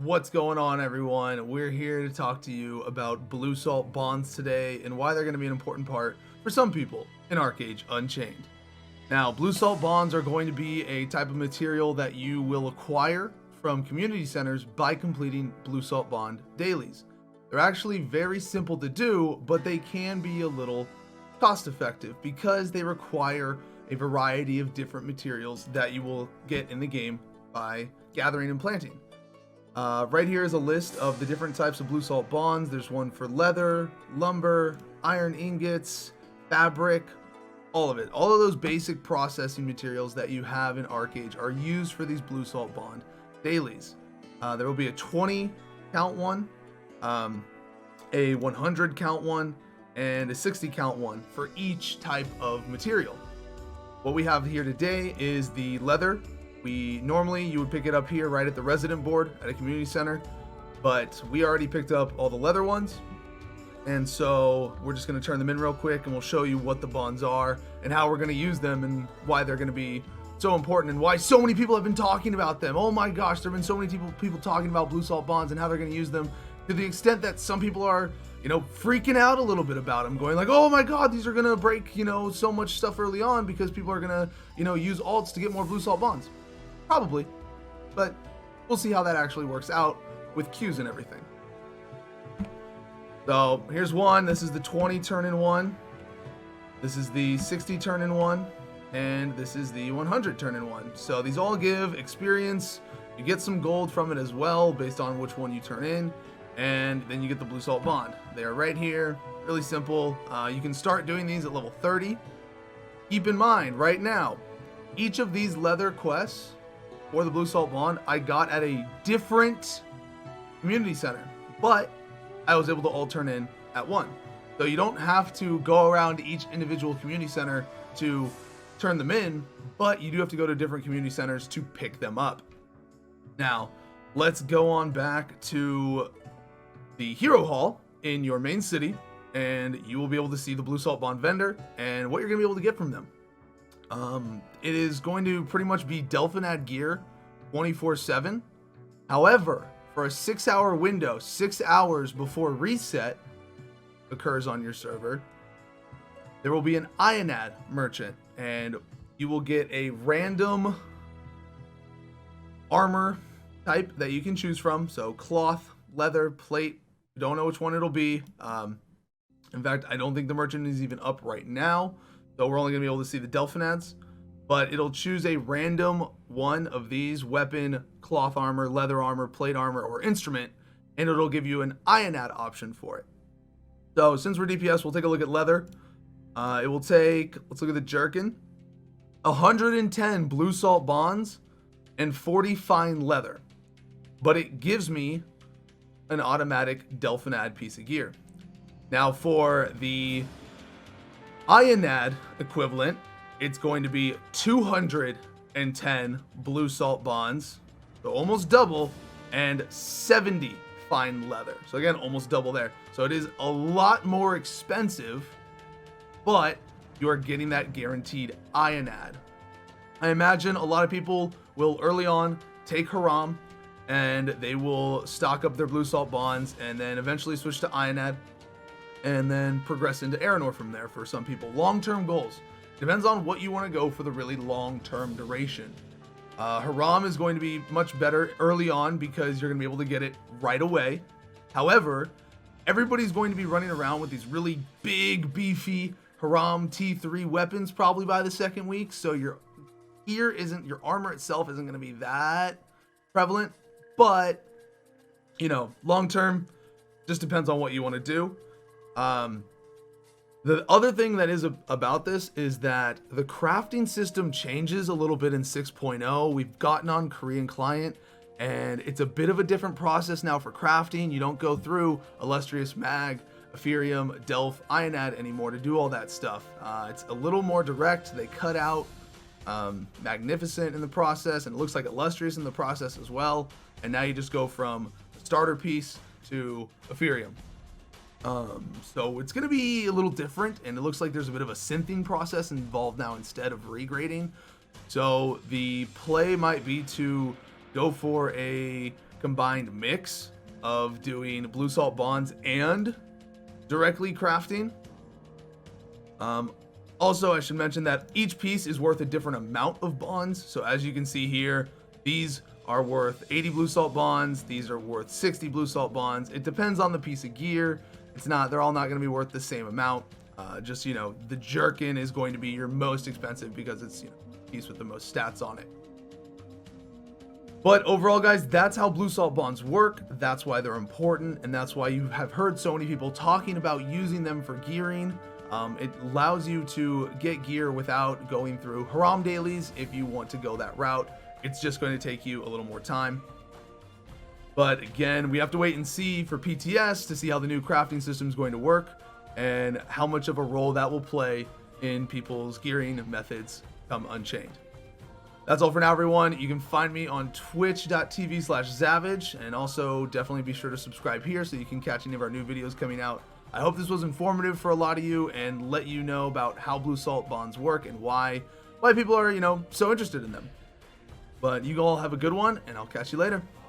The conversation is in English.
What's going on, everyone? We're here to talk to you about Bluesalt bonds today and why they're going to be an important part for some people in ArcheAge Unchained. Now, Bluesalt bonds are going to be a type of material that you will acquire from community centers by completing Bluesalt bond dailies. They're actually very simple to do, but they can be a little cost effective because they require a variety of different materials that you will get in the game by gathering and planting. Right here is a list of the different types of Bluesalt bonds. There's one for leather, lumber, iron ingots, fabric, all of it. All of those basic processing materials that you have in ArcheAge are used for these Bluesalt bond dailies. There will be a 20 count one, a 100 count one, and a 60 count one for each type of material. What we have here today is the leather. Normally you would pick it up here right at the resident board at a community center, but we already picked up all the leather ones, and so we're just going to turn them in real quick and we'll show you what the bonds are and how we're going to use them and why they're going to be so important and why so many people have been talking about them. Oh my gosh, there have been so many people talking about Bluesalt bonds and how they're going to use them, to the extent that some people are freaking out a little bit about them, going like, oh my god, these are going to break so much stuff early on because people are going to use alts to get more Bluesalt bonds. Probably, but we'll see how that actually works out with queues and everything. So here's one. This is the 20 turn-in one. This is the 60 turn-in one, and this is the 100 turn-in one. So these all give experience. You get some gold from it as well, based on which one you turn in, and then you get the Bluesalt bond. They are right here. Really simple. You can start doing these at level 30. Keep in mind, right now, each of these leather quests for the Bluesalt bond I got at a different community center, but I was able to all turn in at one. So you don't have to go around to each individual community center to turn them in, but you do have to go to different community centers to pick them up. Now, let's go on back to the Hero Hall in your main city, and you will be able to see the Bluesalt bond vendor and what you're going to be able to get from them. It is going to pretty much be Delphinad gear 24/7. However, for a 6-hour window, 6 hours before reset occurs on your server, there will be an Ionad merchant, and you will get a random armor type that you can choose from. So cloth, leather, plate. You don't know which one it'll be. In fact, I don't think the merchant is even up right now. So we're only going to be able to see the Delphinads, but it'll choose a random one of these: weapon, cloth armor, leather armor, plate armor, or instrument, and it'll give you an Ionad option for it. So since we're DPS, we'll take a look at leather. It will take, let's look at the jerkin, 110 Bluesalt bonds and 40 fine leather, but it gives me an automatic Delphinad piece of gear. Now for the Ionad equivalent, it's going to be 210 Bluesalt bonds, so almost double, and 70 fine leather. So again, almost double there. So it is a lot more expensive, but you are getting that guaranteed Ionad. I imagine a lot of people will early on take Haram, and they will stock up their Bluesalt bonds and then eventually switch to Ionad, and then progress into Aranor from there for some people. Long-term goals. Depends on what you want to go for the really long-term duration. Haram is going to be much better early on because you're going to be able to get it right away. However, everybody's going to be running around with these really big, beefy Haram T3 weapons probably by the second week. So your armor itself isn't going to be that prevalent. But, long-term, just depends on what you want to do. The other thing that is about this is that the crafting system changes a little bit in 6.0. We've gotten on Korean client, and it's a bit of a different process now for crafting. You don't go through Illustrious Mag, Epherium, Delph, Ionad anymore to do all that stuff. It's a little more direct. They cut out Magnificent in the process, and it looks like Illustrious in the process as well. And now you just go from starter piece to Epherium. So it's going to be a little different, and it looks like there's a bit of a synthing process involved now instead of regrading. So the play might be to go for a combined mix of doing Bluesalt bonds and directly crafting. Also, I should mention that each piece is worth a different amount of bonds. So as you can see here, these are worth 80 Bluesalt bonds. These are worth 60 Bluesalt bonds. It depends on the piece of gear. They're all not going to be worth the same amount. Just, you know, the jerkin is going to be your most expensive because it's, you know, the piece with the most stats on it. But overall, guys, that's how Bluesalt bonds work. That's why they're important, and that's why you have heard so many people talking about using them for gearing. It allows you to get gear without going through Haram dailies. If you want to go that route, it's just going to take you a little more time. But again, we have to wait and see for PTS to see how the new crafting system is going to work and how much of a role that will play in people's gearing methods come Unchained. That's all for now, everyone. You can find me on twitch.tv/Zavage, and also definitely be sure to subscribe here so you can catch any of our new videos coming out. I hope this was informative for a lot of you and let you know about how Bluesalt bonds work and why people are, you know, so interested in them. But you all have a good one, and I'll catch you later.